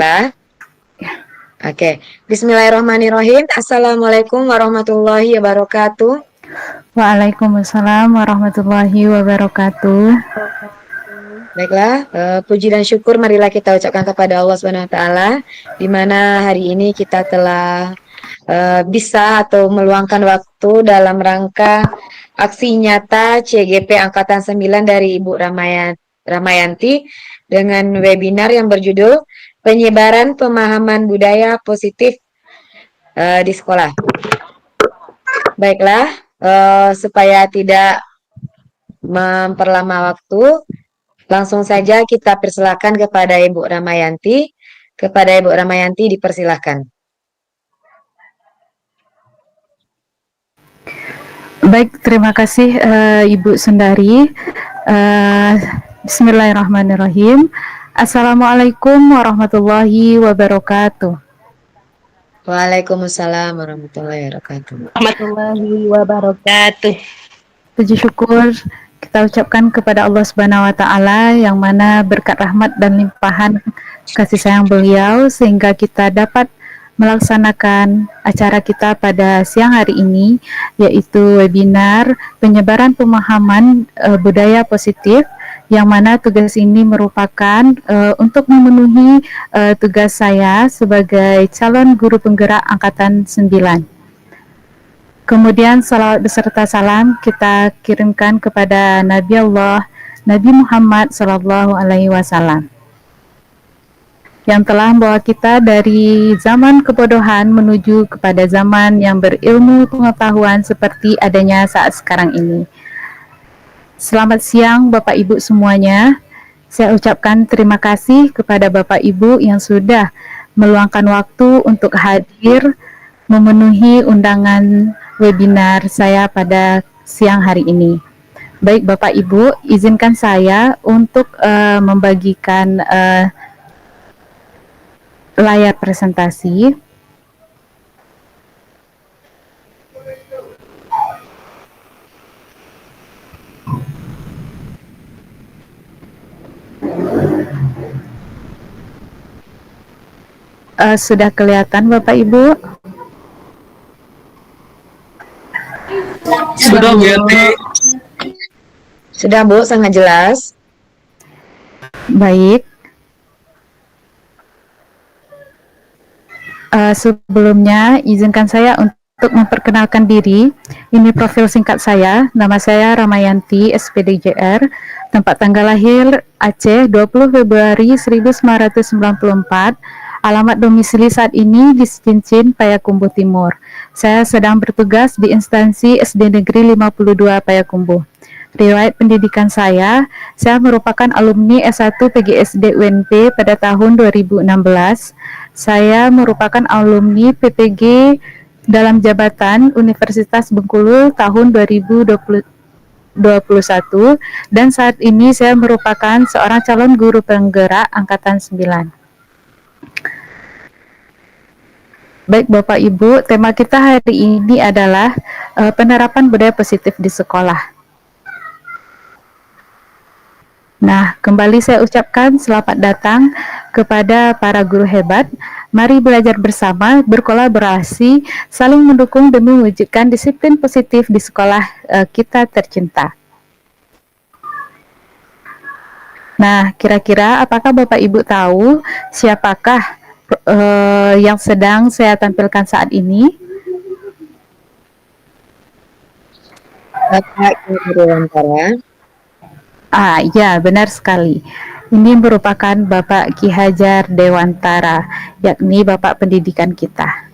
Pak. Oke, Bismillahirrahmanirrahim. Assalamualaikum warahmatullahi wabarakatuh. Waalaikumsalam warahmatullahi wabarakatuh. Baiklah, puji dan syukur marilah kita ucapkan kepada Allah Subhanahu wa taala di mana hari ini kita telah bisa atau meluangkan waktu dalam rangka aksi nyata CGP Angkatan 9 dari Ibu Ramayanti dengan webinar yang berjudul Penyebaran Pemahaman Budaya Positif di Sekolah. Baiklah, supaya tidak memperlama waktu, langsung saja kita persilakan kepada Ibu Ramayanti. Kepada Ibu Ramayanti dipersilakan. Baik, terima kasih Ibu Sundari. Bismillahirrahmanirrahim. Assalamualaikum warahmatullahi wabarakatuh. Waalaikumsalam warahmatullahi wabarakatuh. Warahmatullahi wabarakatuh. Puji syukur kita ucapkan kepada Allah Subhanahu wa taala yang mana berkat rahmat dan limpahan kasih sayang beliau sehingga kita dapat melaksanakan acara kita pada siang hari ini, yaitu webinar penyebaran pemahaman budaya positif, yang mana tugas ini merupakan untuk memenuhi tugas saya sebagai calon guru penggerak Angkatan 9. Kemudian salawat beserta salam kita kirimkan kepada Nabi Allah, Nabi Muhammad Sallallahu Alaihi Wasallam, yang telah membawa kita dari zaman kebodohan menuju kepada zaman yang berilmu pengetahuan seperti adanya saat sekarang ini. Selamat siang Bapak Ibu semuanya. Saya ucapkan terima kasih kepada Bapak Ibu yang sudah meluangkan waktu untuk hadir memenuhi undangan webinar saya pada siang hari ini. Baik Bapak Ibu, izinkan saya untuk membagikan layar presentasi. Sudah kelihatan Bapak Ibu? Sudah Bu Yanti. Sudah Bu, sangat jelas. Baik. Sebelumnya izinkan saya untuk memperkenalkan diri. Ini profil singkat saya. Nama saya Ramayanti, SPDJR. Tempat tanggal lahir Aceh 20 Februari 1994. Alamat domisili saat ini di Cincin, Payakumbuh Timur. Saya sedang bertugas di instansi SD Negeri 52 Payakumbuh. Riwayat pendidikan saya merupakan alumni S1 PGSD UNP pada tahun 2016. Saya merupakan alumni PPG dalam jabatan Universitas Bengkulu tahun 2021 dan saat ini saya merupakan seorang calon guru penggerak Angkatan 9. Baik Bapak Ibu, tema kita hari ini adalah penerapan budaya positif di sekolah. Nah, kembali saya ucapkan selamat datang kepada para guru hebat. Mari belajar bersama, berkolaborasi, saling mendukung demi mewujudkan disiplin positif di sekolah kita tercinta. Nah, kira-kira apakah Bapak Ibu tahu siapakah yang sedang saya tampilkan saat ini? Bapak Ki Dewantara. Ya, benar sekali. Ini merupakan Bapak Ki Hajar Dewantara, yakni Bapak Pendidikan kita.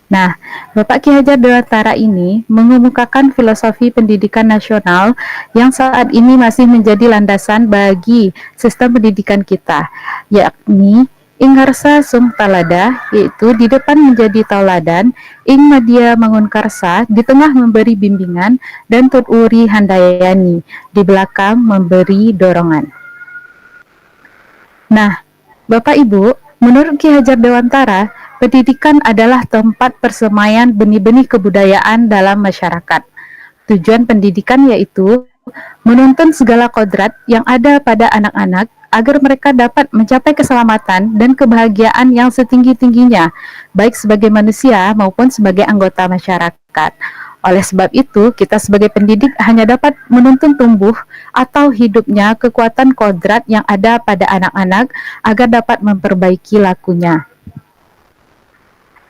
Nah, Bapak Ki Hajar Dewantara ini mengemukakan filosofi pendidikan nasional yang saat ini masih menjadi landasan bagi sistem pendidikan kita, yakni ing harsa sum talada, yaitu di depan menjadi tauladan, ing madya mangun karsa, di tengah memberi bimbingan, dan tut uri handayani, di belakang memberi dorongan. Nah, Bapak Ibu, menurut Ki Hajar Dewantara, pendidikan adalah tempat persemaian benih-benih kebudayaan dalam masyarakat. Tujuan pendidikan yaitu menuntun segala kodrat yang ada pada anak-anak agar mereka dapat mencapai keselamatan dan kebahagiaan yang setinggi-tingginya, baik sebagai manusia maupun sebagai anggota masyarakat. Oleh sebab itu, kita sebagai pendidik hanya dapat menuntun tumbuh atau hidupnya kekuatan kodrat yang ada pada anak-anak agar dapat memperbaiki lakunya.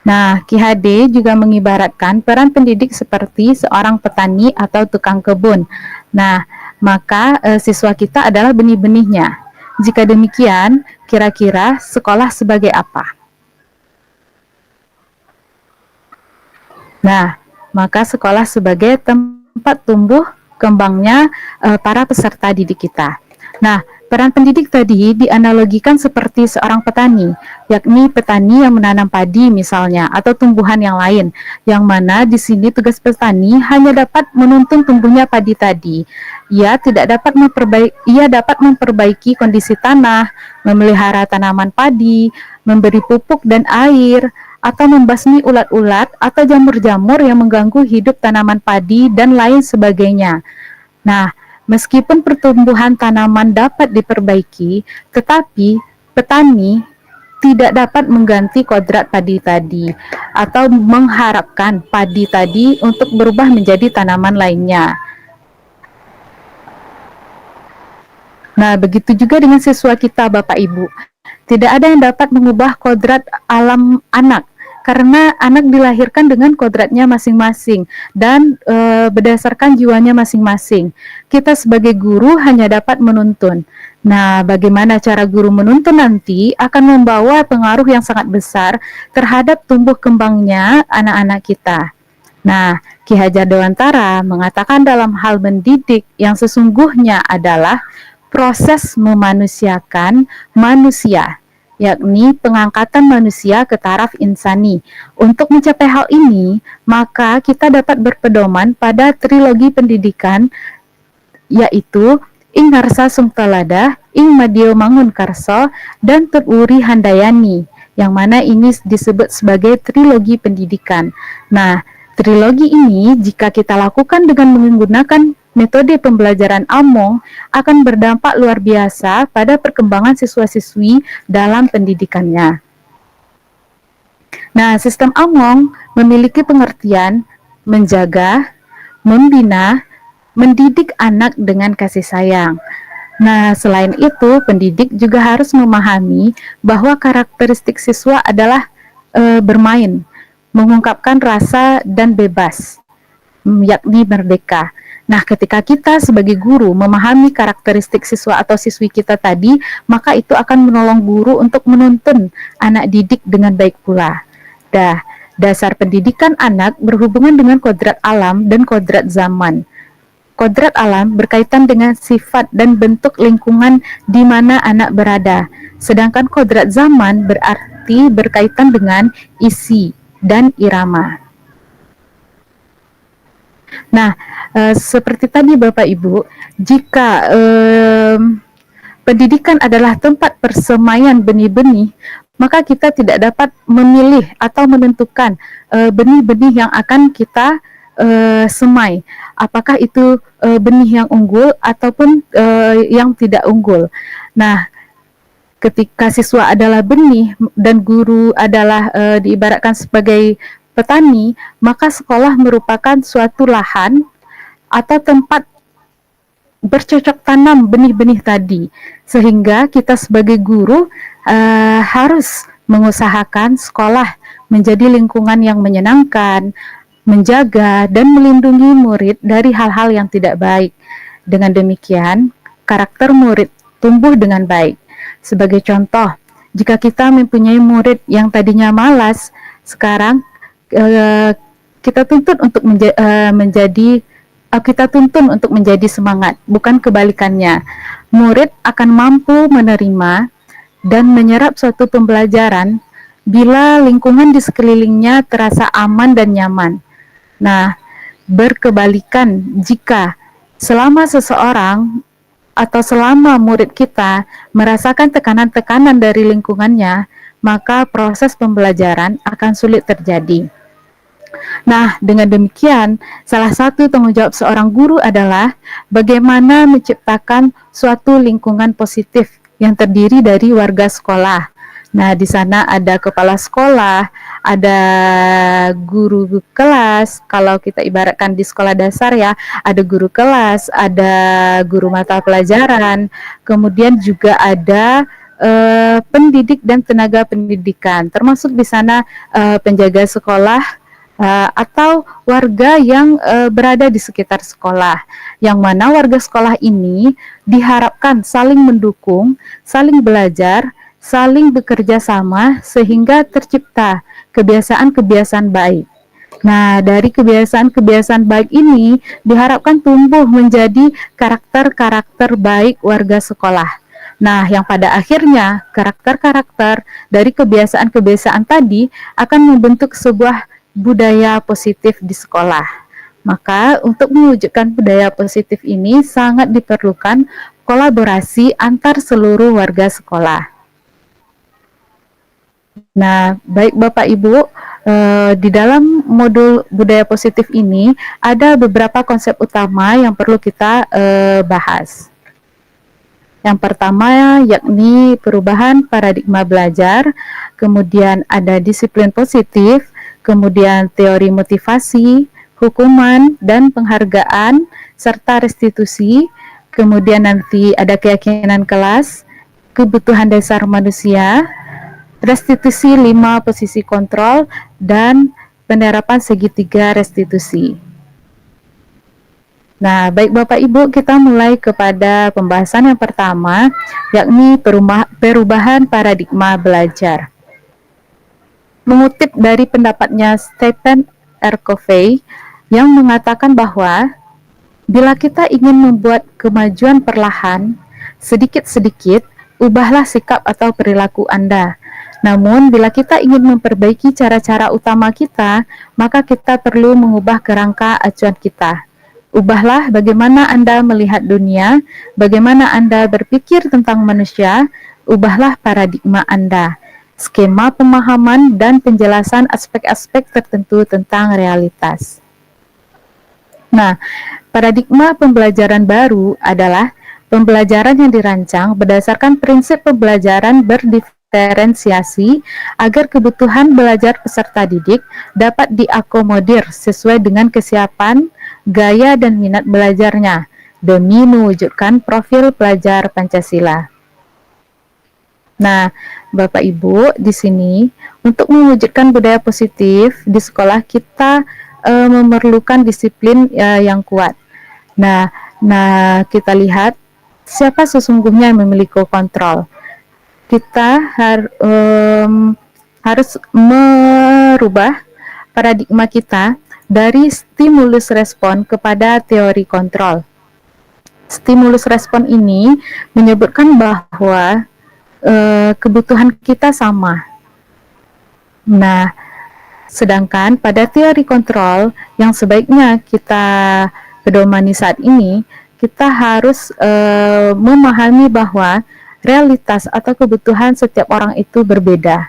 Nah, Ki Hadi juga mengibaratkan peran pendidik seperti seorang petani atau tukang kebun. Nah, maka siswa kita adalah benih-benihnya. Jika demikian, kira-kira sekolah sebagai apa? Nah, maka sekolah sebagai tempat tumbuh kembangnya para peserta didik kita. Nah, peran pendidik tadi dianalogikan seperti seorang petani, yakni petani yang menanam padi misalnya, atau tumbuhan yang lain, yang mana di sini tugas petani hanya dapat menuntun tumbuhnya padi tadi. Ia dapat memperbaiki kondisi tanah, memelihara tanaman padi, memberi pupuk dan air, atau membasmi ulat-ulat atau jamur-jamur yang mengganggu hidup tanaman padi dan lain sebagainya. Nah, meskipun pertumbuhan tanaman dapat diperbaiki, tetapi petani tidak dapat mengganti kodrat padi tadi atau mengharapkan padi tadi untuk berubah menjadi tanaman lainnya. Nah, begitu juga dengan siswa kita, Bapak Ibu. Tidak ada yang dapat mengubah kodrat alam anak, karena anak dilahirkan dengan kodratnya masing-masing dan berdasarkan jiwanya masing-masing. Kita sebagai guru hanya dapat menuntun. Nah, bagaimana cara guru menuntun nanti akan membawa pengaruh yang sangat besar terhadap tumbuh kembangnya anak-anak kita. Nah, Ki Hajar Dewantara mengatakan dalam hal mendidik yang sesungguhnya adalah proses memanusiakan manusia, yakni pengangkatan manusia ke taraf insani. Untuk mencapai hal ini, maka kita dapat berpedoman pada trilogi pendidikan, yaitu Ing Ngarsa Sungtalada, Ing Madio Mangun Karso, dan Tut Wuri Handayani, yang mana ini disebut sebagai trilogi pendidikan. Nah, trilogi ini jika kita lakukan dengan menggunakan metode pembelajaran Among akan berdampak luar biasa pada perkembangan siswa-siswi dalam pendidikannya. Nah, sistem Among memiliki pengertian menjaga, membina, mendidik anak dengan kasih sayang. Nah, selain itu, pendidik juga harus memahami bahwa karakteristik siswa adalah bermain, mengungkapkan rasa dan bebas, yakni merdeka. Nah, ketika kita sebagai guru memahami karakteristik siswa atau siswi kita tadi, maka itu akan menolong guru untuk menuntun anak didik dengan baik pula. Dasar pendidikan anak berhubungan dengan kodrat alam dan kodrat zaman. Kodrat alam berkaitan dengan sifat dan bentuk lingkungan di mana anak berada, sedangkan kodrat zaman berarti berkaitan dengan isi dan irama. Nah, seperti tadi Bapak Ibu, jika pendidikan adalah tempat persemaian benih-benih, maka kita tidak dapat memilih atau menentukan benih-benih yang akan kita semai. Apakah itu benih yang unggul ataupun yang tidak unggul. Nah, ketika siswa adalah benih dan guru adalah diibaratkan sebagai petani, maka sekolah merupakan suatu lahan atau tempat bercocok tanam benih-benih tadi, sehingga kita sebagai guru harus mengusahakan sekolah menjadi lingkungan yang menyenangkan, menjaga dan melindungi murid dari hal-hal yang tidak baik. Dengan demikian, karakter murid tumbuh dengan baik. Sebagai contoh, jika kita mempunyai murid yang tadinya malas, sekarang kita tuntut untuk menjadi semangat, bukan kebalikannya. Murid akan mampu menerima dan menyerap suatu pembelajaran bila lingkungan di sekelilingnya terasa aman dan nyaman. Nah, berkebalikan jika selama seseorang atau selama murid kita merasakan tekanan-tekanan dari lingkungannya, maka proses pembelajaran akan sulit terjadi. Nah, dengan demikian, salah satu tanggung jawab seorang guru adalah bagaimana menciptakan suatu lingkungan positif yang terdiri dari warga sekolah. Nah, di sana ada kepala sekolah, ada guru kelas. Kalau kita ibaratkan di sekolah dasar ya, ada guru kelas, ada guru mata pelajaran, kemudian juga ada pendidik dan tenaga pendidikan, termasuk di sana penjaga sekolah atau warga yang berada di sekitar sekolah, yang mana warga sekolah ini diharapkan saling mendukung, saling belajar, saling bekerja sama sehingga tercipta kebiasaan-kebiasaan baik. Nah, dari kebiasaan-kebiasaan baik ini diharapkan tumbuh menjadi karakter-karakter baik warga sekolah. Nah, yang pada akhirnya karakter-karakter dari kebiasaan-kebiasaan tadi akan membentuk sebuah budaya positif di sekolah. Maka untuk mewujudkan budaya positif ini sangat diperlukan kolaborasi antar seluruh warga sekolah. Nah, baik Bapak Ibu, di dalam modul budaya positif ini ada beberapa konsep utama yang perlu kita bahas. Yang pertama yakni perubahan paradigma belajar, kemudian ada disiplin positif, kemudian teori motivasi, hukuman dan penghargaan, serta restitusi, kemudian nanti ada keyakinan kelas, kebutuhan dasar manusia, restitusi 5 posisi kontrol, dan penerapan segitiga restitusi. Nah, baik Bapak Ibu, kita mulai kepada pembahasan yang pertama, yakni perubahan paradigma belajar. Mengutip dari pendapatnya Stephen R. Covey yang mengatakan bahwa bila kita ingin membuat kemajuan perlahan, sedikit-sedikit, ubahlah sikap atau perilaku Anda. Namun, bila kita ingin memperbaiki cara-cara utama kita, maka kita perlu mengubah kerangka acuan kita. Ubahlah bagaimana Anda melihat dunia, bagaimana Anda berpikir tentang manusia, ubahlah paradigma Anda, skema pemahaman dan penjelasan aspek-aspek tertentu tentang realitas. Nah, paradigma pembelajaran baru adalah pembelajaran yang dirancang berdasarkan prinsip pembelajaran berdiferensiasi agar kebutuhan belajar peserta didik dapat diakomodir sesuai dengan kesiapan, gaya dan minat belajarnya demi mewujudkan profil pelajar Pancasila. Nah, Bapak Ibu, di sini untuk mewujudkan budaya positif di sekolah kita memerlukan disiplin yang kuat. Nah, kita lihat siapa sesungguhnya yang memiliki kontrol. Kita harus merubah paradigma kita dari stimulus respon kepada teori kontrol. Stimulus respon ini menyebutkan bahwa kebutuhan kita sama. Nah, sedangkan pada teori kontrol yang sebaiknya kita pedomani saat ini, kita harus memahami bahwa realitas atau kebutuhan setiap orang itu berbeda.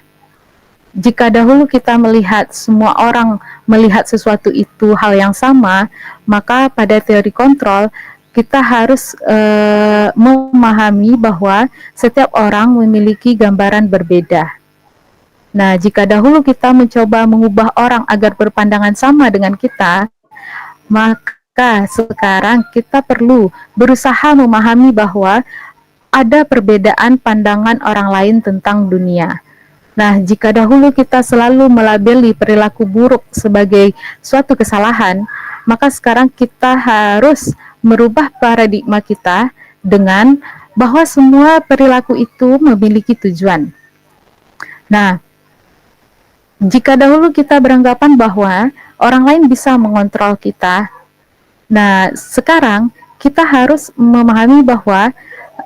Jika dahulu kita melihat semua orang melihat sesuatu itu hal yang sama, maka pada teori kontrol kita harus memahami bahwa setiap orang memiliki gambaran berbeda. Nah, jika dahulu kita mencoba mengubah orang agar berpandangan sama dengan kita, maka sekarang kita perlu berusaha memahami bahwa ada perbedaan pandangan orang lain tentang dunia. Nah, jika dahulu kita selalu melabeli perilaku buruk sebagai suatu kesalahan, maka sekarang kita harus merubah paradigma kita dengan bahwa semua perilaku itu memiliki tujuan. Nah, jika dahulu kita beranggapan bahwa orang lain bisa mengontrol kita, nah sekarang kita harus memahami bahwa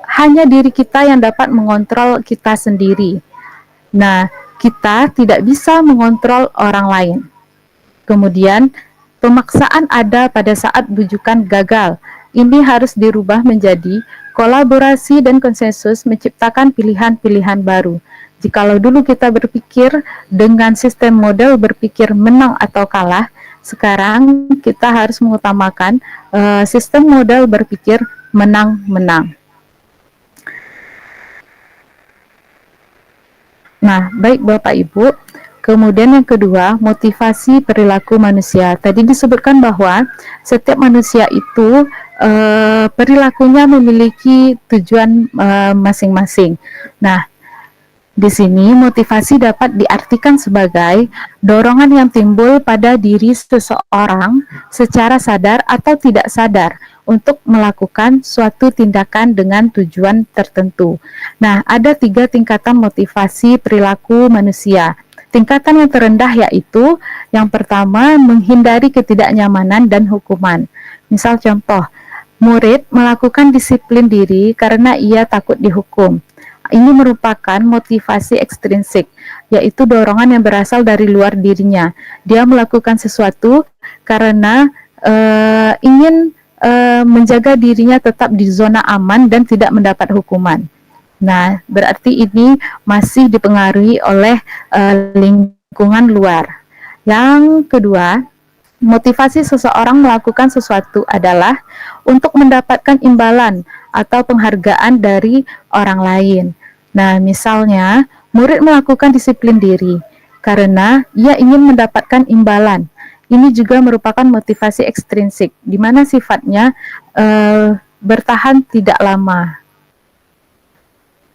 hanya diri kita yang dapat mengontrol kita sendiri. Nah, kita tidak bisa mengontrol orang lain. Kemudian, pemaksaan ada pada saat bujukan gagal. Ini harus dirubah menjadi kolaborasi dan konsensus menciptakan pilihan-pilihan baru. Jikalau dulu kita berpikir dengan sistem model berpikir menang atau kalah, sekarang kita harus mengutamakan sistem model berpikir menang-menang. Nah, baik Bapak Ibu. Kemudian yang kedua, motivasi perilaku manusia. Tadi disebutkan bahwa setiap manusia itu perilakunya memiliki tujuan masing-masing. Nah, di sini motivasi dapat diartikan sebagai dorongan yang timbul pada diri seseorang secara sadar atau tidak sadar untuk melakukan suatu tindakan dengan tujuan tertentu. Nah, ada 3 tingkatan motivasi perilaku manusia. Tingkatan yang terendah yaitu yang pertama, menghindari ketidaknyamanan dan hukuman. Misal contoh, murid melakukan disiplin diri karena ia takut dihukum. Ini merupakan motivasi ekstrinsik, yaitu dorongan yang berasal dari luar dirinya. Dia melakukan sesuatu karena ingin menjaga dirinya tetap di zona aman dan tidak mendapat hukuman. Nah, berarti ini masih dipengaruhi oleh lingkungan luar. Yang kedua, motivasi seseorang melakukan sesuatu adalah untuk mendapatkan imbalan atau penghargaan dari orang lain. Nah, misalnya, murid melakukan disiplin diri karena ia ingin mendapatkan imbalan. Ini juga merupakan motivasi ekstrinsik, di mana sifatnya bertahan tidak lama.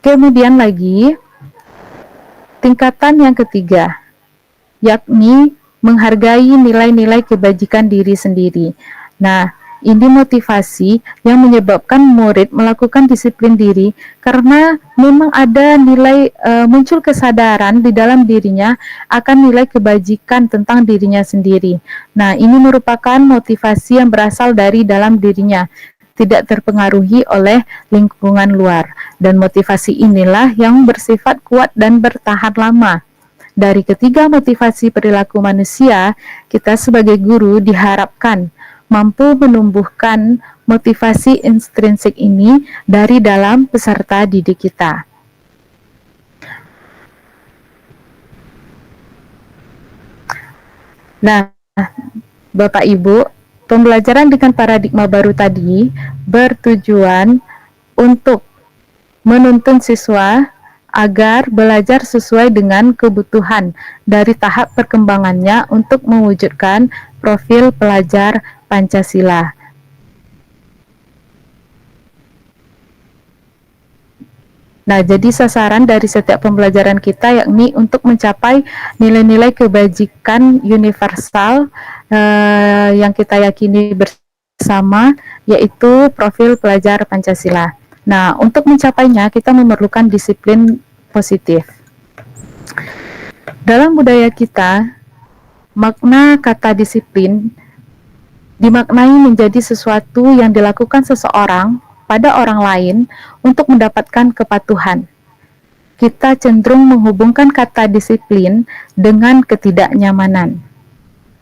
Kemudian lagi, tingkatan yang ketiga, yakni menghargai nilai-nilai kebajikan diri sendiri. Nah, ini motivasi yang menyebabkan murid melakukan disiplin diri karena memang ada nilai muncul kesadaran di dalam dirinya akan nilai kebajikan tentang dirinya sendiri. Nah, ini merupakan motivasi yang berasal dari dalam dirinya, tidak terpengaruhi oleh lingkungan luar. Dan motivasi inilah yang bersifat kuat dan bertahan lama. Dari ketiga motivasi perilaku manusia, kita sebagai guru diharapkan mampu menumbuhkan motivasi intrinsik ini dari dalam peserta didik kita. Nah, Bapak Ibu, pembelajaran dengan paradigma baru tadi bertujuan untuk menuntun siswa agar belajar sesuai dengan kebutuhan dari tahap perkembangannya untuk mewujudkan profil pelajar Pancasila. Nah, jadi sasaran dari setiap pembelajaran kita yakni untuk mencapai nilai-nilai kebajikan universal yang kita yakini bersama, yaitu profil pelajar Pancasila. Nah, untuk mencapainya kita memerlukan disiplin positif. Dalam budaya kita, makna kata disiplin dimaknai menjadi sesuatu yang dilakukan seseorang pada orang lain untuk mendapatkan kepatuhan. Kita cenderung menghubungkan kata disiplin dengan ketidaknyamanan.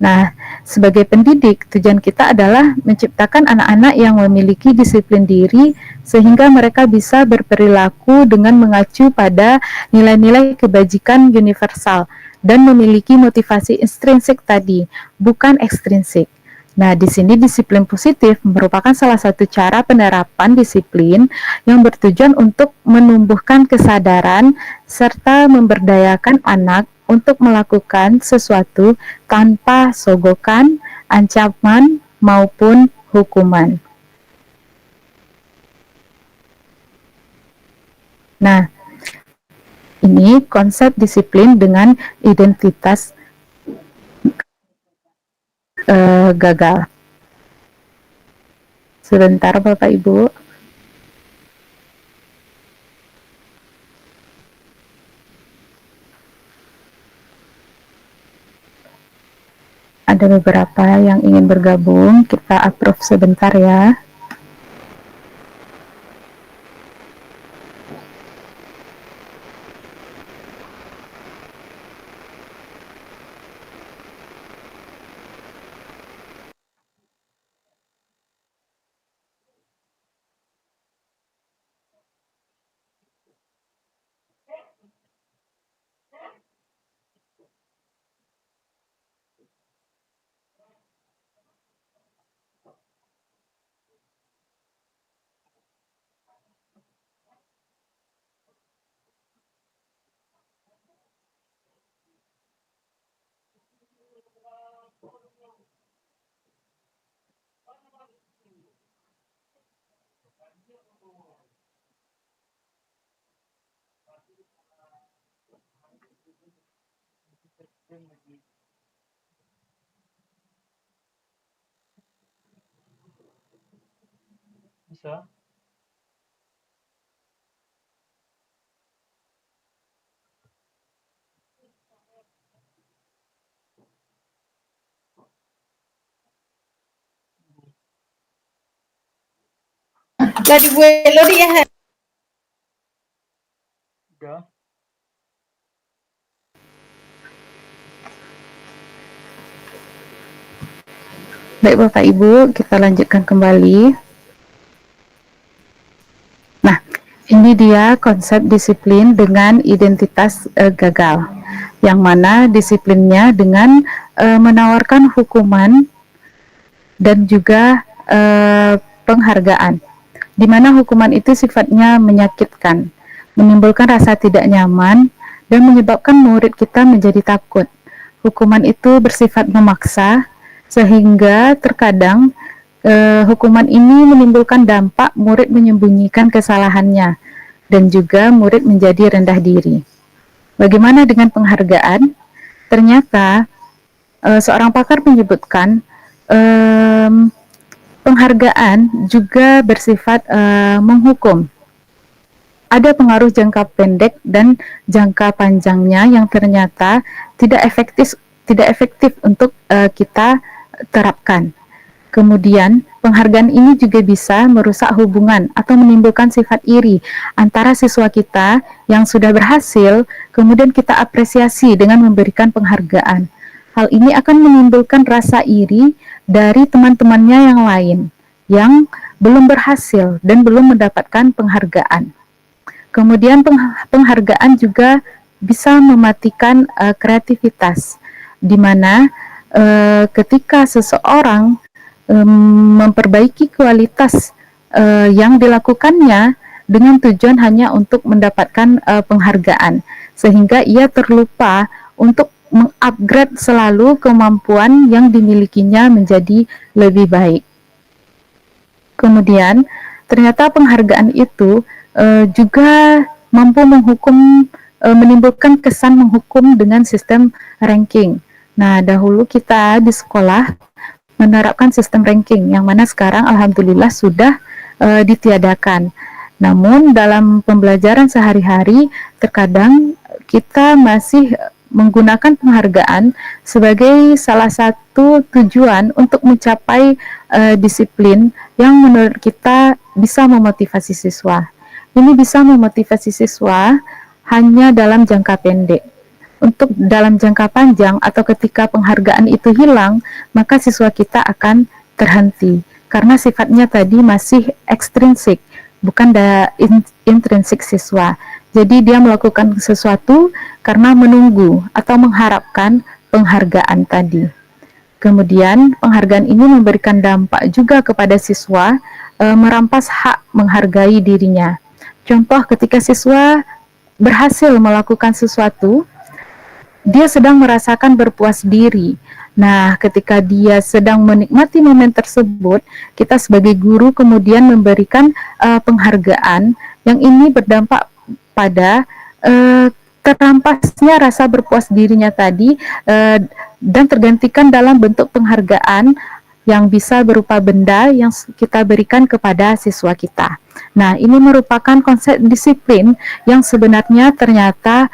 Nah, sebagai pendidik, tujuan kita adalah menciptakan anak-anak yang memiliki disiplin diri sehingga mereka bisa berperilaku dengan mengacu pada nilai-nilai kebajikan universal dan memiliki motivasi intrinsik tadi, bukan ekstrinsik. Nah, di sini disiplin positif merupakan salah satu cara penerapan disiplin yang bertujuan untuk menumbuhkan kesadaran serta memberdayakan anak untuk melakukan sesuatu tanpa sogokan, ancaman, maupun hukuman. Nah, ini konsep disiplin dengan identitas gagal. Sebentar Bapak Ibu. Ada beberapa yang ingin bergabung, kita approve sebentar ya. Bisa. Tadi gue lo dia. Udah. Baik Bapak Ibu, kita lanjutkan kembali. Nah, ini dia konsep disiplin dengan identitas gagal, yang mana disiplinnya dengan menawarkan hukuman dan juga penghargaan, di mana hukuman itu sifatnya menyakitkan, menimbulkan rasa tidak nyaman, dan menyebabkan murid kita menjadi takut. Hukuman itu bersifat memaksa, sehingga terkadang hukuman ini menimbulkan dampak murid menyembunyikan kesalahannya dan juga murid menjadi rendah diri. Bagaimana dengan penghargaan? Ternyata seorang pakar menyebutkan penghargaan juga bersifat menghukum. Ada pengaruh jangka pendek dan jangka panjangnya yang ternyata tidak efektif untuk kita terapkan. Kemudian, penghargaan ini juga bisa merusak hubungan atau menimbulkan sifat iri antara siswa kita yang sudah berhasil, kemudian kita apresiasi dengan memberikan penghargaan. Hal ini akan menimbulkan rasa iri dari teman-temannya yang lain yang belum berhasil dan belum mendapatkan penghargaan. Kemudian penghargaan juga bisa mematikan kreativitas, di mana ketika seseorang memperbaiki kualitas yang dilakukannya dengan tujuan hanya untuk mendapatkan penghargaan, sehingga ia terlupa untuk mengupgrade selalu kemampuan yang dimilikinya menjadi lebih baik. Kemudian ternyata penghargaan itu juga mampu menimbulkan kesan menghukum dengan sistem ranking. Nah, dahulu kita di sekolah menerapkan sistem ranking, yang mana sekarang alhamdulillah sudah ditiadakan. Namun dalam pembelajaran sehari-hari, terkadang kita masih menggunakan penghargaan sebagai salah satu tujuan untuk mencapai disiplin yang menurut kita bisa memotivasi siswa. Ini bisa memotivasi siswa hanya dalam jangka pendek. Untuk dalam jangka panjang atau ketika penghargaan itu hilang, maka siswa kita akan terhenti karena sifatnya tadi masih ekstrinsik, bukan intrinsik siswa. Jadi dia melakukan sesuatu karena menunggu atau mengharapkan penghargaan tadi. Kemudian penghargaan ini memberikan dampak juga kepada siswa, merampas hak menghargai dirinya. Contoh, ketika siswa berhasil melakukan sesuatu, dia sedang merasakan berpuas diri. Nah, ketika dia sedang menikmati momen tersebut, kita sebagai guru kemudian memberikan penghargaan yang ini berdampak pada terampasnya rasa berpuas dirinya tadi dan tergantikan dalam bentuk penghargaan yang bisa berupa benda yang kita berikan kepada siswa kita. Nah, ini merupakan konsep disiplin yang sebenarnya ternyata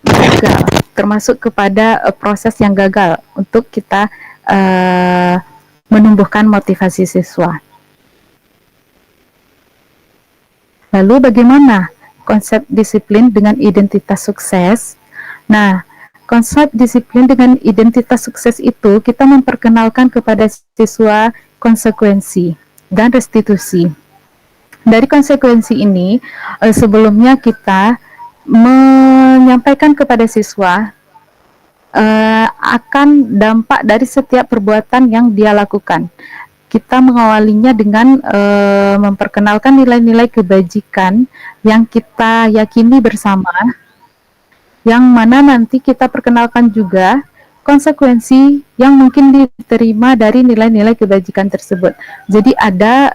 gagal, termasuk kepada proses yang gagal untuk kita menumbuhkan motivasi siswa. Lalu bagaimana konsep disiplin dengan identitas sukses? Nah, konsep disiplin dengan identitas sukses itu kita memperkenalkan kepada siswa konsekuensi dan restitusi. Dari konsekuensi ini, sebelumnya kita menyampaikan kepada siswa akan dampak dari setiap perbuatan yang dia lakukan. Kita mengawalinya dengan memperkenalkan nilai-nilai kebajikan yang kita yakini bersama, yang mana nanti kita perkenalkan juga konsekuensi yang mungkin diterima dari nilai-nilai kebajikan tersebut. Jadi ada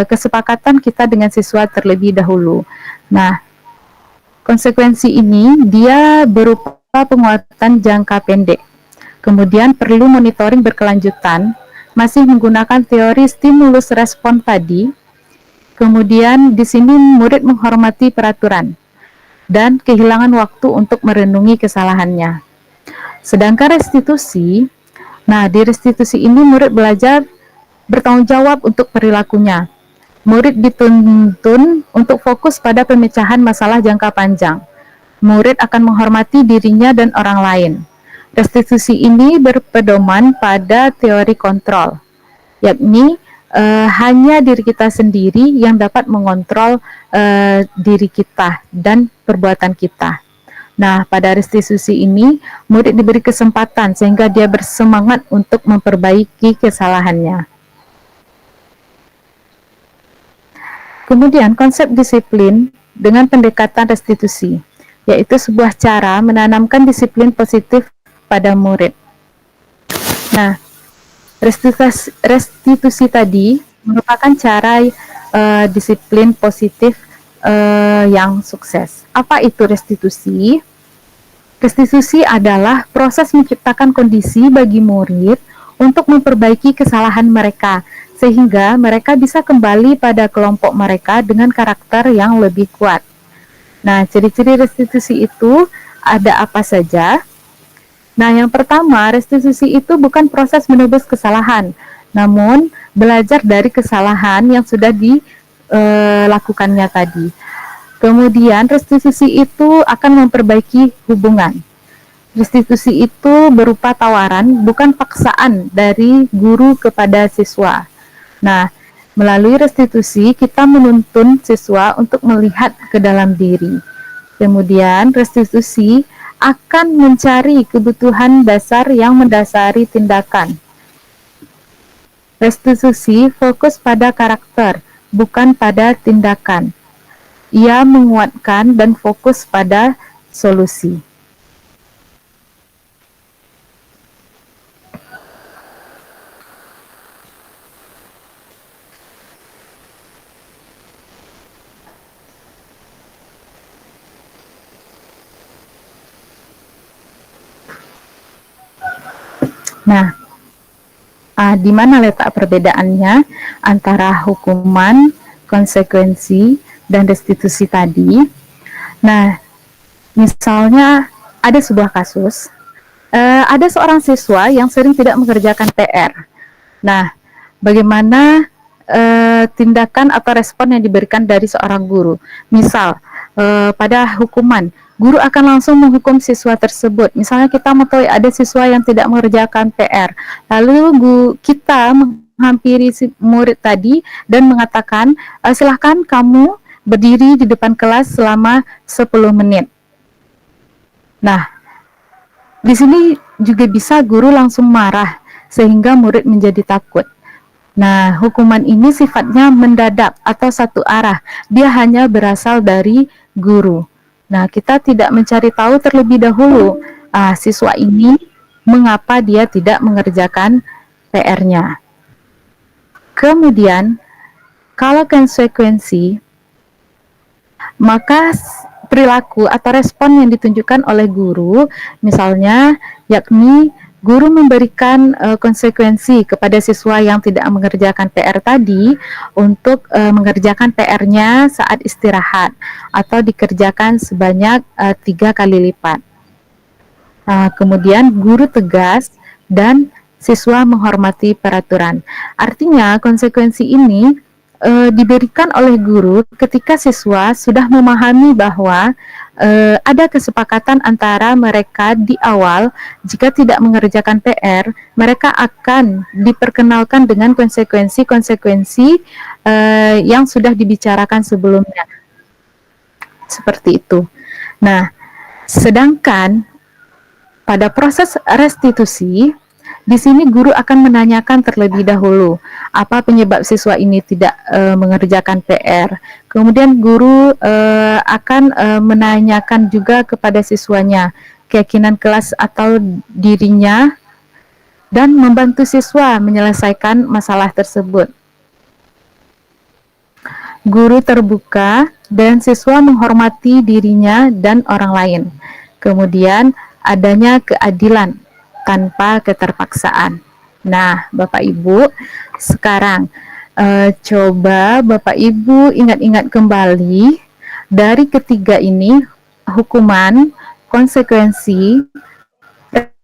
kesepakatan kita dengan siswa terlebih dahulu. Nah, konsekuensi ini dia berupa penguatan jangka pendek. Kemudian perlu monitoring berkelanjutan, masih menggunakan teori stimulus respon tadi. Kemudian di sini murid menghormati peraturan dan kehilangan waktu untuk merenungi kesalahannya. Sedangkan restitusi, nah di restitusi ini murid belajar bertanggung jawab untuk perilakunya. Murid dituntun untuk fokus pada pemecahan masalah jangka panjang. Murid akan menghormati dirinya dan orang lain. Restitusi ini berpedoman pada teori kontrol, yakni hanya diri kita sendiri yang dapat mengontrol diri kita dan perbuatan kita. Nah, pada restitusi ini, murid diberi kesempatan sehingga dia bersemangat untuk memperbaiki kesalahannya. Kemudian, konsep disiplin dengan pendekatan restitusi, yaitu sebuah cara menanamkan disiplin positif pada murid. Nah, restitusi tadi merupakan cara disiplin positif yang sukses. Apa itu restitusi? Restitusi adalah proses menciptakan kondisi bagi murid untuk memperbaiki kesalahan mereka, sehingga mereka bisa kembali pada kelompok mereka dengan karakter yang lebih kuat. Nah, ciri-ciri restitusi itu ada apa saja? Nah, yang pertama, restitusi itu bukan proses menebus kesalahan, namun belajar dari kesalahan yang sudah dilakukannya tadi. Kemudian, restitusi itu akan memperbaiki hubungan. Restitusi itu berupa tawaran, bukan paksaan dari guru kepada siswa. Nah, melalui restitusi, kita menuntun siswa untuk melihat ke dalam diri. Kemudian, restitusi akan mencari kebutuhan dasar yang mendasari tindakan. Restitusi fokus pada karakter, bukan pada tindakan. Ia menguatkan dan fokus pada solusi. Nah, di mana letak perbedaannya antara hukuman, konsekuensi, dan restitusi tadi? Nah, misalnya ada sebuah kasus, ada seorang siswa yang sering tidak mengerjakan PR. Nah, bagaimana tindakan atau respon yang diberikan dari seorang guru? Misal, pada hukuman, guru akan langsung menghukum siswa tersebut. Misalnya kita mengetahui ada siswa yang tidak mengerjakan PR, lalu kita menghampiri si murid tadi dan mengatakan, silahkan kamu berdiri di depan kelas selama 10 menit. Nah, di sini juga bisa guru langsung marah sehingga murid menjadi takut. Nah, hukuman ini sifatnya mendadak atau satu arah. Dia hanya berasal dari guru. Nah, kita tidak mencari tahu terlebih dahulu siswa ini mengapa dia tidak mengerjakan PR-nya. Kemudian, kalau konsekuensi, maka perilaku atau respon yang ditunjukkan oleh guru, misalnya yakni guru memberikan konsekuensi kepada siswa yang tidak mengerjakan PR tadi untuk mengerjakan PR-nya saat istirahat atau dikerjakan sebanyak 3 kali lipat. Kemudian guru tegas dan siswa menghormati peraturan. Artinya konsekuensi ini diberikan oleh guru ketika siswa sudah memahami bahwa ada kesepakatan antara mereka di awal, jika tidak mengerjakan PR, mereka akan diperkenalkan dengan konsekuensi-konsekuensi yang sudah dibicarakan sebelumnya. Seperti itu. Nah, sedangkan pada proses restitusi, di sini guru akan menanyakan terlebih dahulu apa penyebab siswa ini tidak mengerjakan PR. Kemudian guru akan menanyakan juga kepada siswanya keyakinan kelas atau dirinya dan membantu siswa menyelesaikan masalah tersebut. Guru terbuka dan siswa menghormati dirinya dan orang lain. Kemudian adanya keadilan tanpa keterpaksaan. Nah, Bapak Ibu, sekarang coba Bapak Ibu ingat-ingat kembali dari ketiga ini, hukuman, konsekuensi,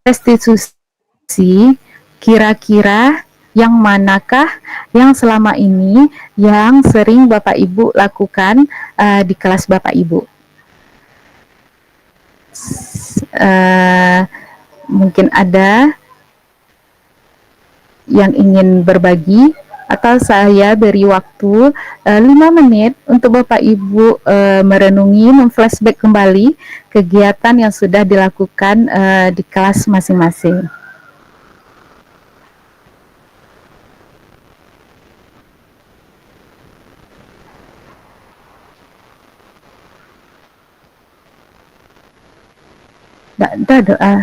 restitusi, kira-kira yang manakah yang selama ini yang sering Bapak Ibu lakukan di kelas Bapak Ibu? Mungkin ada yang ingin berbagi, atau saya beri waktu 5 menit untuk Bapak Ibu merenungi, memflashback kembali kegiatan yang sudah dilakukan di kelas masing-masing. Tidak ada doa.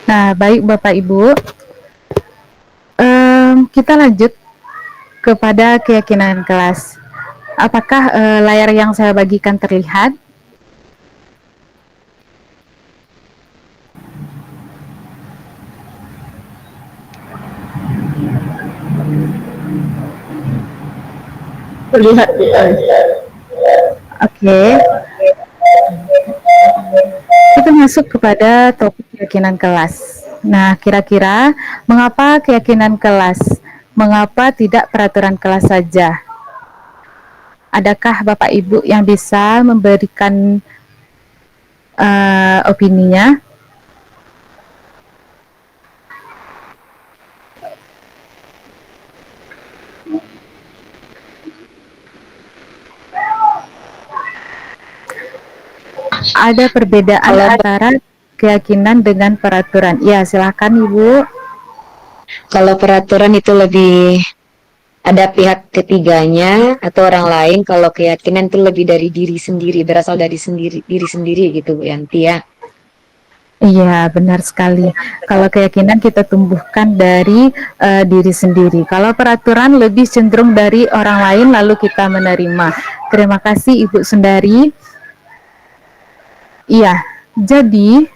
Nah, baik Bapak Ibu, kita lanjut kepada keyakinan kelas. Apakah layar yang saya bagikan terlihat? Terlihat. Oke. Kita masuk kepada topik keyakinan kelas. Nah, kira-kira mengapa keyakinan kelas? Mengapa tidak peraturan kelas saja? Adakah Bapak Ibu yang bisa memberikan opininya? Ada perbedaan antara keyakinan dengan peraturan. Ya, silakan Ibu. Kalau peraturan itu lebih ada pihak ketiganya atau orang lain, kalau keyakinan itu lebih dari diri sendiri, berasal dari diri sendiri gitu Bu Yanti ya. Iya, benar sekali. Kalau keyakinan kita tumbuhkan dari diri sendiri. Kalau peraturan lebih cenderung dari orang lain lalu kita menerima. Terima kasih Ibu Sundari. Iya, jadi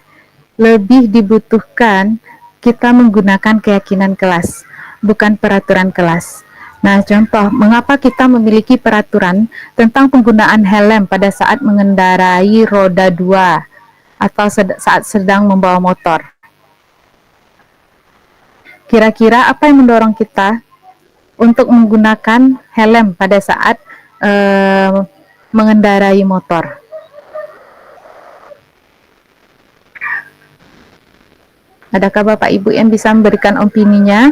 lebih dibutuhkan kita menggunakan keyakinan kelas, bukan peraturan kelas. Nah, contoh, mengapa kita memiliki peraturan tentang penggunaan helm pada saat mengendarai roda 2 atau saat sedang membawa motor? Kira-kira apa yang mendorong kita untuk menggunakan helm pada saat mengendarai motor? Adakah Bapak Ibu yang bisa memberikan opininya?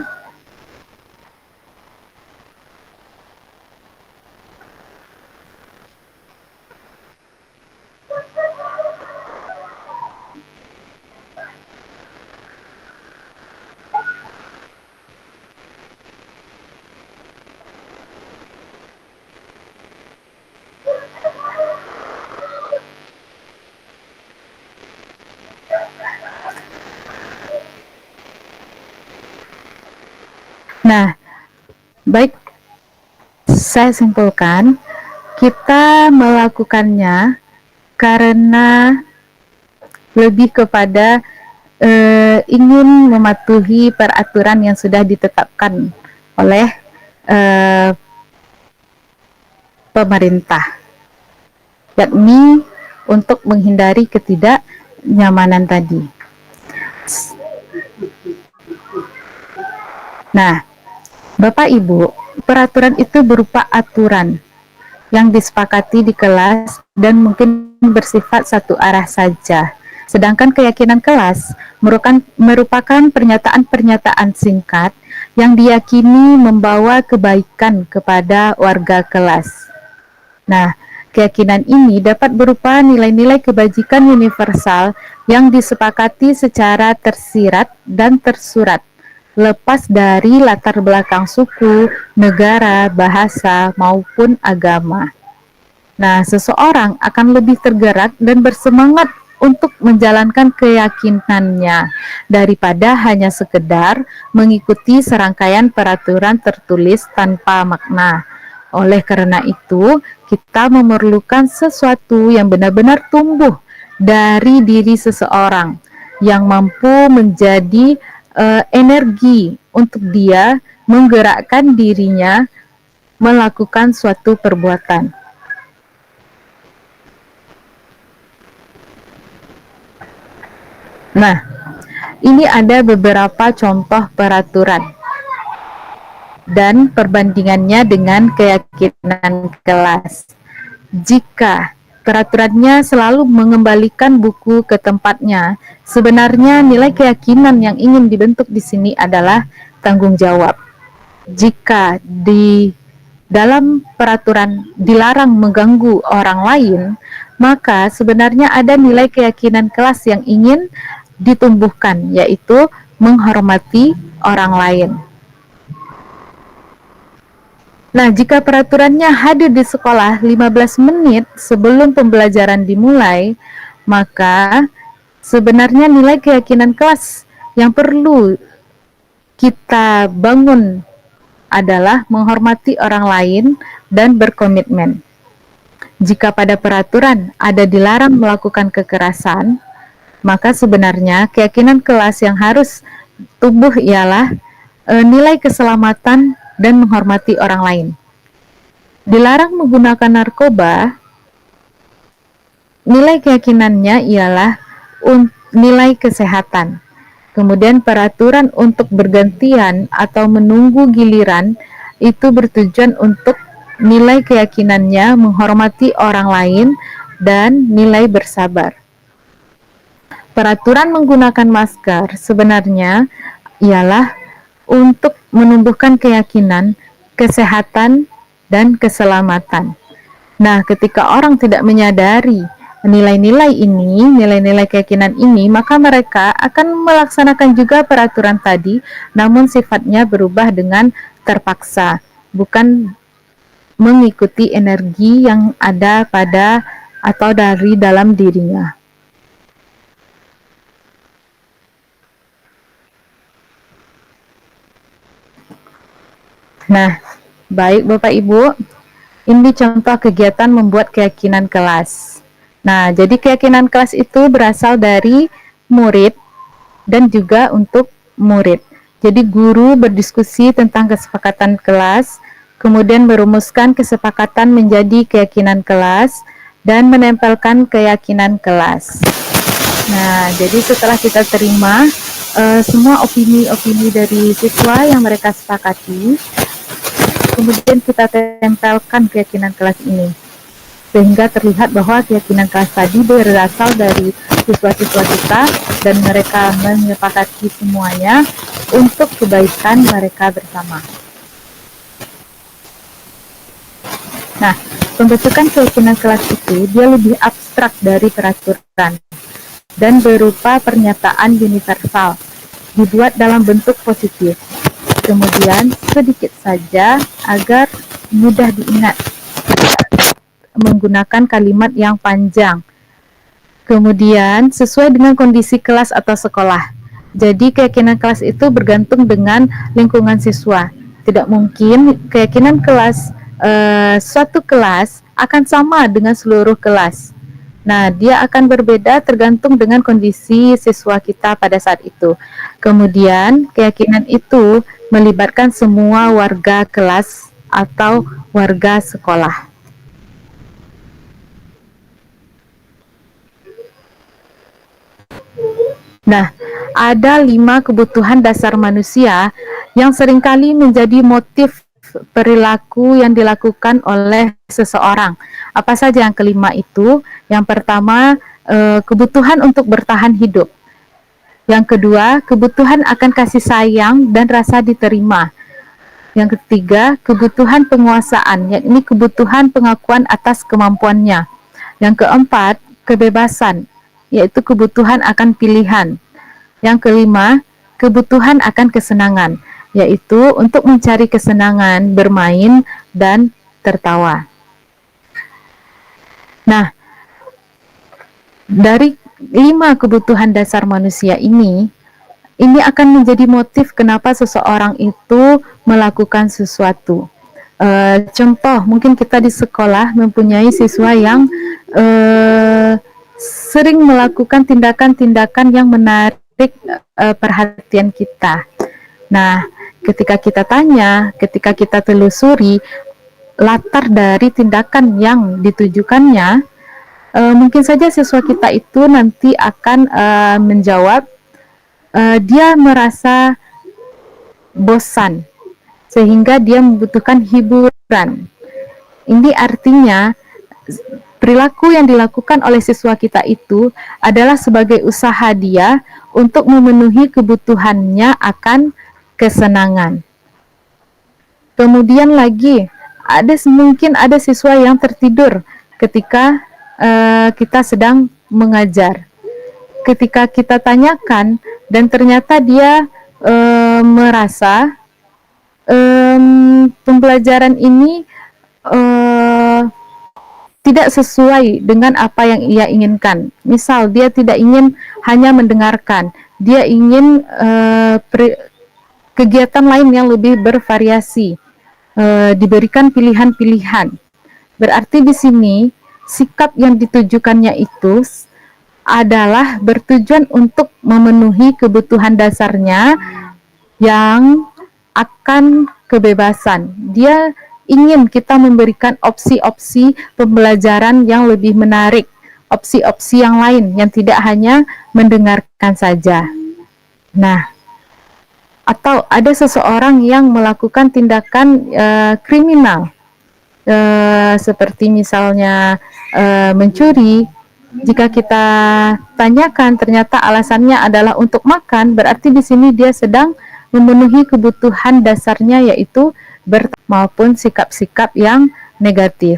Nah, baik, saya simpulkan, kita melakukannya karena lebih kepada ingin mematuhi peraturan yang sudah ditetapkan oleh pemerintah, yakni untuk menghindari ketidaknyamanan tadi. Nah, Bapak Ibu, peraturan itu berupa aturan yang disepakati di kelas dan mungkin bersifat satu arah saja. Sedangkan keyakinan kelas merupakan pernyataan-pernyataan singkat yang diyakini membawa kebaikan kepada warga kelas. Nah, keyakinan ini dapat berupa nilai-nilai kebajikan universal yang disepakati secara tersirat dan tersurat, lepas dari latar belakang suku, negara, bahasa, maupun agama. Nah, seseorang akan lebih tergerak dan bersemangat untuk menjalankan keyakinannya daripada hanya sekedar mengikuti serangkaian peraturan tertulis tanpa makna. Oleh karena itu, kita memerlukan sesuatu yang benar-benar tumbuh dari diri seseorang yang mampu menjadi energi untuk dia menggerakkan dirinya melakukan suatu perbuatan. Nah, ini ada beberapa contoh peraturan dan perbandingannya dengan keyakinan kelas. Jika peraturannya selalu mengembalikan buku ke tempatnya, sebenarnya nilai keyakinan yang ingin dibentuk di sini adalah tanggung jawab. Jika di dalam peraturan dilarang mengganggu orang lain, maka sebenarnya ada nilai keyakinan kelas yang ingin ditumbuhkan, yaitu menghormati orang lain. Nah, jika peraturannya hadir di sekolah 15 menit sebelum pembelajaran dimulai, maka sebenarnya nilai keyakinan kelas yang perlu kita bangun adalah menghormati orang lain dan berkomitmen. Jika pada peraturan ada dilarang melakukan kekerasan, maka sebenarnya keyakinan kelas yang harus tumbuh ialah nilai keselamatan dan menghormati orang lain. Dilarang menggunakan narkoba, nilai keyakinannya ialah nilai kesehatan. Kemudian peraturan untuk bergantian atau menunggu giliran itu bertujuan untuk nilai keyakinannya menghormati orang lain dan nilai bersabar. Peraturan menggunakan masker sebenarnya ialah untuk menumbuhkan keyakinan, kesehatan, dan keselamatan. Nah, ketika orang tidak menyadari nilai-nilai ini, nilai-nilai keyakinan ini, maka mereka akan melaksanakan juga peraturan tadi, namun sifatnya berubah dengan terpaksa, bukan mengikuti energi yang ada pada atau dari dalam dirinya. Nah, baik Bapak Ibu, ini contoh kegiatan membuat keyakinan kelas. Nah, jadi keyakinan kelas itu berasal dari murid dan juga untuk murid. Jadi guru berdiskusi tentang kesepakatan kelas, kemudian merumuskan kesepakatan menjadi keyakinan kelas, dan menempelkan keyakinan kelas. Nah, jadi setelah kita terima semua opini-opini dari siswa yang mereka sepakati, kemudian kita tempelkan keyakinan kelas ini, sehingga terlihat bahwa keyakinan kelas tadi berasal dari siswa-siswa kita dan mereka menyepakati semuanya untuk kebaikan mereka bersama. Nah, pembentukan keyakinan kelas itu dia lebih abstrak dari peraturan dan berupa pernyataan universal, dibuat dalam bentuk positif. Kemudian sedikit saja agar mudah diingat, menggunakan kalimat yang panjang. Kemudian sesuai dengan kondisi kelas atau sekolah. Jadi keyakinan kelas itu bergantung dengan lingkungan siswa. Tidak mungkin keyakinan kelas suatu kelas akan sama dengan seluruh kelas. Nah, dia akan berbeda tergantung dengan kondisi siswa kita pada saat itu. Kemudian, keyakinan itu melibatkan semua warga kelas atau warga sekolah. Nah, ada 5 kebutuhan dasar manusia yang seringkali menjadi motif perilaku yang dilakukan oleh seseorang. Apa saja yang kelima itu? Yang pertama, kebutuhan untuk bertahan hidup. Yang kedua, kebutuhan akan kasih sayang dan rasa diterima. Yang ketiga, kebutuhan penguasaan, yakni kebutuhan pengakuan atas kemampuannya. Yang keempat, kebebasan, yaitu kebutuhan akan pilihan. Yang kelima, kebutuhan akan kesenangan, yaitu untuk mencari kesenangan, bermain, dan tertawa. Nah, dari 5 kebutuhan dasar manusia ini akan menjadi motif kenapa seseorang itu melakukan sesuatu. Contoh, mungkin kita di sekolah mempunyai siswa yang sering melakukan tindakan-tindakan yang menarik perhatian kita. Nah, ketika kita tanya, ketika kita telusuri latar dari tindakan yang ditujukannya, mungkin saja siswa kita itu nanti akan menjawab dia merasa bosan sehingga dia membutuhkan hiburan. Ini artinya perilaku yang dilakukan oleh siswa kita itu adalah sebagai usaha dia untuk memenuhi kebutuhannya akan kesenangan. Kemudian lagi mungkin ada siswa yang tertidur ketika kita sedang mengajar. Ketika kita tanyakan dan ternyata dia merasa pembelajaran ini tidak sesuai dengan apa yang ia inginkan. Misal dia tidak ingin hanya mendengarkan, dia ingin kegiatan lain yang lebih bervariasi, diberikan pilihan-pilihan. Berarti di sini sikap yang ditujukannya itu adalah bertujuan untuk memenuhi kebutuhan dasarnya yang akan kebebasan. Dia ingin kita memberikan opsi-opsi pembelajaran yang lebih menarik, opsi-opsi yang lain yang tidak hanya mendengarkan saja. Nah, atau ada seseorang yang melakukan tindakan kriminal, seperti misalnya mencuri. Jika kita tanyakan ternyata alasannya adalah untuk makan, berarti di sini dia sedang memenuhi kebutuhan dasarnya, yaitu maupun sikap-sikap yang negatif.